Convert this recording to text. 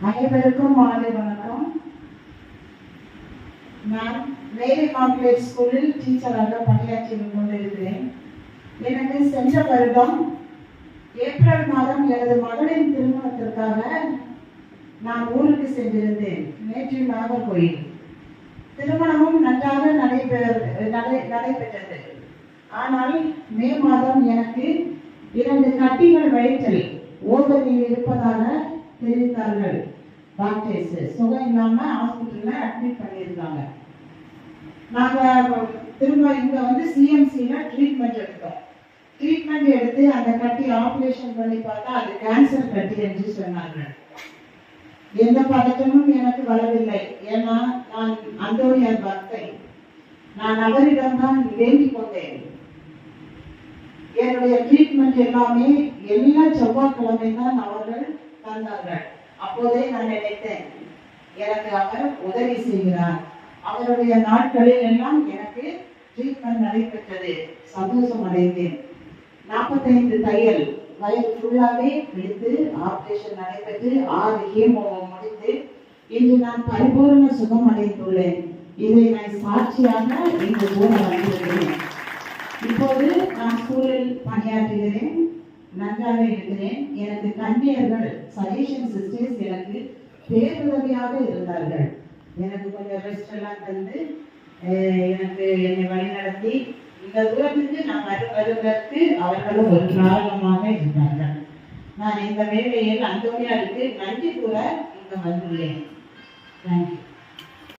அனைவருக்கும் மாலை வணக்கம். நான் மேரி காம்ப்ளெக்ஸ் ஸ்கூலில் டீச்சராக பணியாற்றி கொண்டிருக்கிறேன். எனக்கு சென்ற வருடம் ஏப்ரல் மாதம் எனது மகளின் திருமணத்திற்காக நான் ஊருக்கு சென்றிருந்தேன். நேற்று நாகர்கோயில் திருமணமும் நன்றாக நடைபெற்றது. ஆனால் மே மாதம் எனக்கு 2 கட்டிகள் வயிற்றில் ஓவரில் இருப்பதாக தெரிவித்தார்கள். டாக்டர்ஸ் சுகம் இல்லாம ஹாஸ்பிட்டல்ல அட்மிட் பண்ணியிருக்காங்க. நாங்க திரும்ப இங்க சிஎம்சில ட்ரீட்மெண்ட் எடுத்தோம். ட்ரீட்மெண்ட் எடுத்து அந்த கட்டி ஆபரேஷன் பண்ணி பார்த்தா அது கேன்சர் கட்டி என்று சொன்னார்கள். எந்த பதட்டமும் எனக்கு வரவில்லை. ஏன்னா நான் அந்தோனியார் பக்தை. நான் அவரிடம்தான் வேண்டிக் கொண்டேன். என்னுடைய ட்ரீட்மெண்ட் எல்லாமே எல்லா செவ்வாய்க்கிழமை தான் அவர்கள் தந்தார்கள். அப்போதே நான் நினைத்தேன், எனக்கு அவர் உதவி செய்கிறார். அவருடைய நாட்களில் எல்லாம் எனக்கு ட்ரீட்மெண்ட் நடைபெற்றது. சந்தோஷம் அடைந்தேன். 45 தையல் வயது ஃபுல்லாவே எடுத்து ஆபரேஷன் நடைபெற்று 6 ஹீமோவை முடித்து இன்று நான் பரிபூர்ண சுகம் அடைந்துள்ளேன். இதை நான் சாட்சியாக இங்கு கூட வந்திருக்கிறேன். இப்போது நான் ஸ்கூலில் பணியாற்றுகிறேன். நன்றாக இருக்கிறேன். எனக்கு கன்னியர்கள் சஜஷன் சிஸ்டர்ஸ் எனக்கு பேருதவியாக இருந்தார்கள். எனக்கு கொஞ்சம் ரெஸ்ட் எல்லாம் தந்து எனக்கு என்னை வழிநடத்தி இந்த தூரத்துக்கு நான் வருவதற்கு அவர்களும் ஒரு காரணமாக இருந்தார்கள். நான் இந்த வேலையில் அந்தோனியாருக்கு நன்றி கூற இங்கு வந்துள்ளேன். நன்றி.